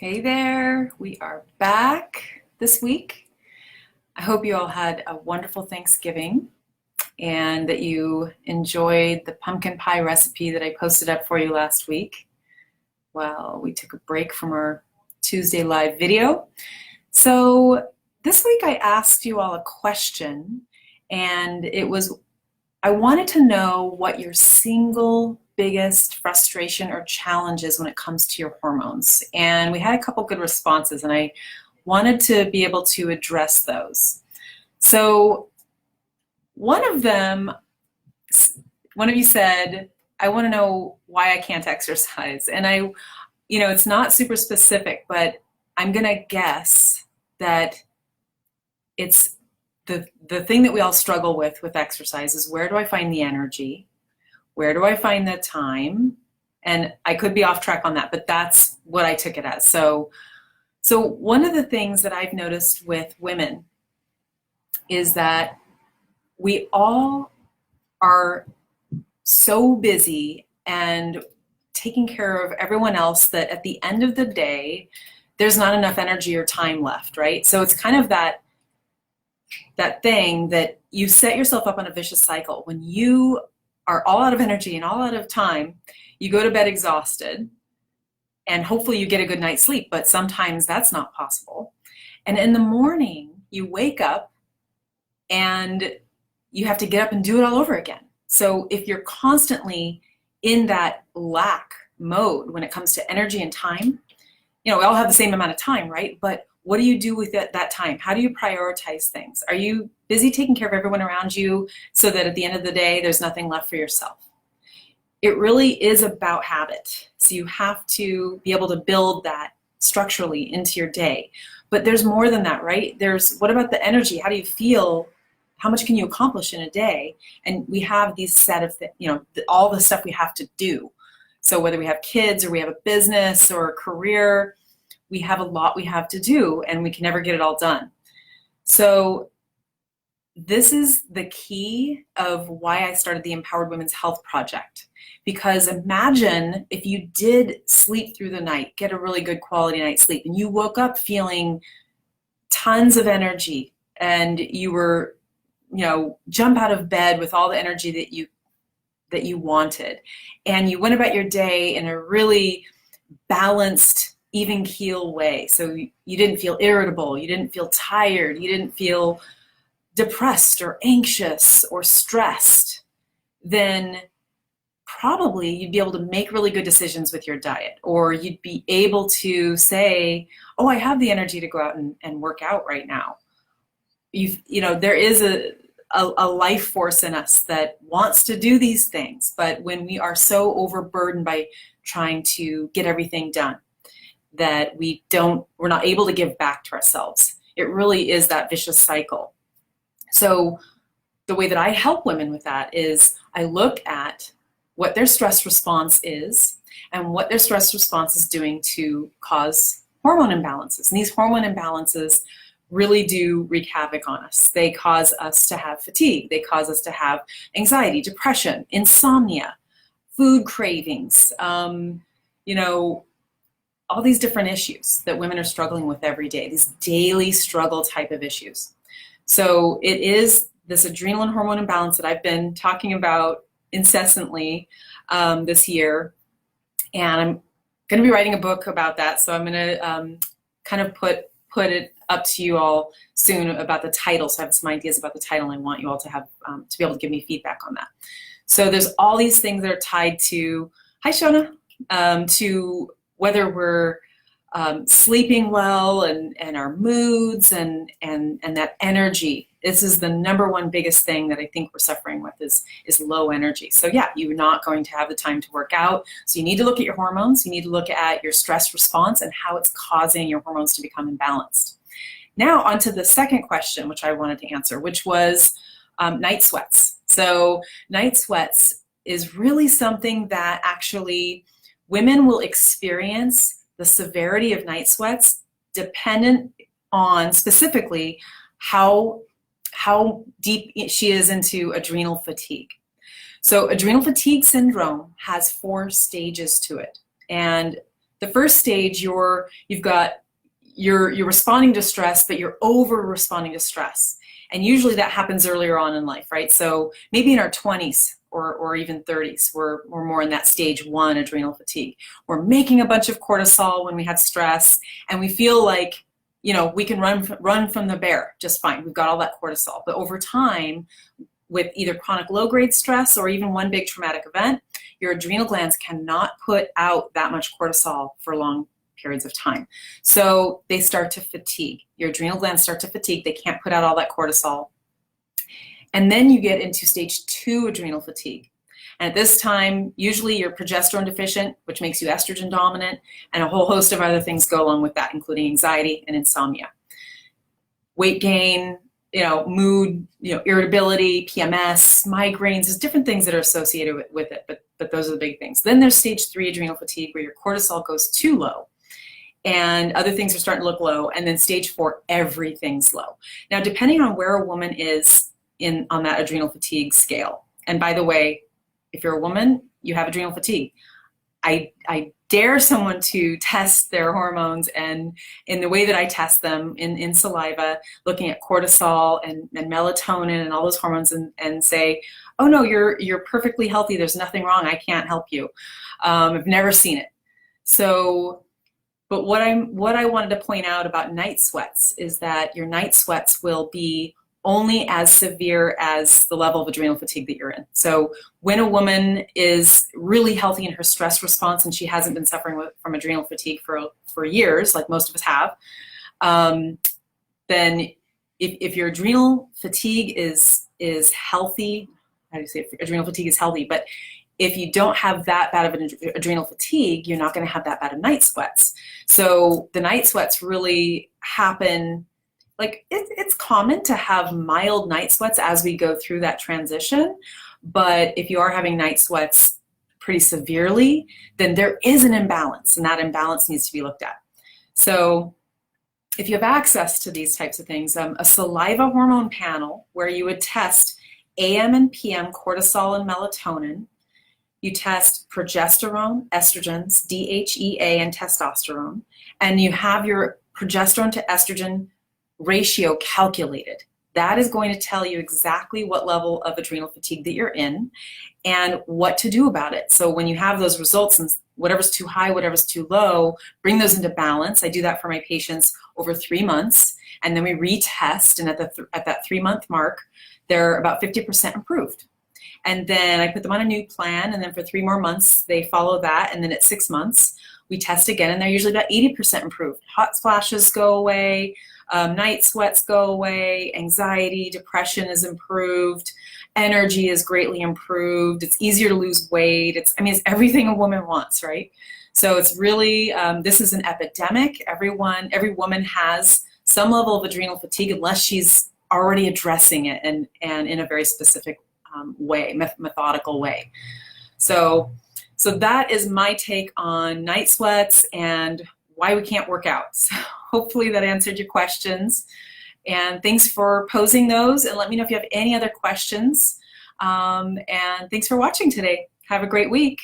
Hey there, we are back this week. I hope you all had a wonderful Thanksgiving and that you enjoyed the pumpkin pie recipe that I posted up for you last week. Well, we took a break from our Tuesday live video. So this week I asked you all a question, and I wanted to know what your single biggest frustration or challenge is when it comes to your hormones. And we had a couple good responses, and I wanted to be able to address those. So one of you said, I want to know why I can't exercise. And it's not super specific, but I'm going to guess that it's the thing that we all struggle with exercise is, where do I find the energy? Where do I find the time? And I could be off track on that, but that's what I took it as. So one of the things that I've noticed with women is that we all are so busy and taking care of everyone else that at the end of the day, there's not enough energy or time left, right? So it's kind of that thing that you set yourself up on a vicious cycle. When you are all out of energy and all out of time, you go to bed exhausted, and hopefully you get a good night's sleep, but sometimes that's not possible. And in the morning, you wake up and you have to get up and do it all over again. So if you're constantly in that lack mode when it comes to energy and time, we all have the same amount of time, right? But what do you do with that time? How do you prioritize things? Are you busy taking care of everyone around you so that at the end of the day, there's nothing left for yourself? It really is about habit. So you have to be able to build that structurally into your day. But there's more than that, right? What about the energy? How do you feel? How much can you accomplish in a day? And we have these set of all the stuff we have to do. So whether we have kids or we have a business or a career, we have a lot we have to do, and we can never get it all done. So this is the key of why I started the Empowered Women's Health Project. Because imagine if you did sleep through the night, get a really good quality night's sleep, and you woke up feeling tons of energy, and you were, jump out of bed with all the energy that you wanted. And you went about your day in a really balanced, even keel way. So you didn't feel irritable, you didn't feel tired, you didn't feel depressed or anxious or stressed, then probably you'd be able to make really good decisions with your diet, or you'd be able to say, oh, I have the energy to go out and work out right now. There is a life force in us that wants to do these things, but when we are so overburdened by trying to get everything done, that we're not able to give back to ourselves. It really is that vicious cycle. So the way that I help women with that is I look at what their stress response is and what their stress response is doing to cause hormone imbalances. And these hormone imbalances really do wreak havoc on us. They cause us to have fatigue. They cause us to have anxiety, depression, insomnia, food cravings, all these different issues that women are struggling with every day, these daily struggle type of issues. So it is this adrenal and hormone imbalance that I've been talking about incessantly this year. And I'm going to be writing a book about that. So I'm going to kind of put it up to you all soon about the title. So I have some ideas about the title, and I want you all to have to be able to give me feedback on that. So there's all these things that are tied to, hi Shona, to whether we're sleeping well and our moods and that energy. This is the number one biggest thing that I think we're suffering with is low energy. So yeah, you're not going to have the time to work out. So you need to look at your hormones. You need to look at your stress response and how it's causing your hormones to become imbalanced. Now on to the second question, which I wanted to answer, which was night sweats. So night sweats is really something that actually women will experience the severity of night sweats dependent on specifically how deep she is into adrenal fatigue. So adrenal fatigue syndrome has 4 stages to it. And The first stage, you're responding to stress, but you're over responding to stress. And usually that happens earlier on in life, right? So maybe in our 20s or even 30s, we're more in that stage 1 adrenal fatigue. We're making a bunch of cortisol when we have stress, and we feel like, you know, we can run from the bear just fine. We've got all that cortisol. But over time, with either chronic low-grade stress or even one big traumatic event, your adrenal glands cannot put out that much cortisol for long periods of time. So they start to fatigue. Your adrenal glands start to fatigue. They can't put out all that cortisol. And then you get into stage 2 adrenal fatigue. And at this time, usually you're progesterone deficient, which makes you estrogen dominant, and a whole host of other things go along with that, including anxiety and insomnia. Weight gain, you know, mood, you know, irritability, PMS, migraines, there's different things that are associated with it, but those are the big things. Then there's stage 3 adrenal fatigue, where your cortisol goes too low and other things are starting to look low. And then stage 4, everything's low. Now, depending on where a woman is on that adrenal fatigue scale, and by the way, if you're a woman, you have adrenal fatigue. I dare someone to test their hormones, and in the way that I test them in saliva, looking at cortisol and melatonin and all those hormones, and say, oh no, you're perfectly healthy, there's nothing wrong, I can't help you. I've never seen it. So, but what I wanted to point out about night sweats is that your night sweats will be only as severe as the level of adrenal fatigue that you're in. So when a woman is really healthy in her stress response and she hasn't been suffering from adrenal fatigue for years, like most of us have, then if your adrenal fatigue is healthy, how do you say it? Adrenal fatigue is healthy, but if you don't have that bad of an adrenal fatigue, you're not going to have that bad of night sweats. So the night sweats really happen. Like it's common to have mild night sweats as we go through that transition, but if you are having night sweats pretty severely, then there is an imbalance, and that imbalance needs to be looked at. So if you have access to these types of things, a saliva hormone panel where you would test AM and PM cortisol and melatonin, you test progesterone, estrogens, DHEA, and testosterone, and you have your progesterone to estrogen ratio calculated. That is going to tell you exactly what level of adrenal fatigue that you're in and what to do about it. So when you have those results, and whatever's too high, whatever's too low, bring those into balance. I do that for my patients over 3 months, and then we retest, and at that 3-month mark, they're about 50% improved. And then I put them on a new plan, and then for 3 more months, they follow that, and then at 6 months, we test again, and they're usually about 80% improved. Hot flashes go away, night sweats go away, anxiety, depression is improved, energy is greatly improved, it's easier to lose weight, it's everything a woman wants, right? So it's really, this is an epidemic. Every woman has some level of adrenal fatigue unless she's already addressing it and in a very specific way, methodical way. So that is my take on night sweats and why we can't work out. So hopefully that answered your questions. And thanks for posing those, and let me know if you have any other questions. And thanks for watching today. Have a great week.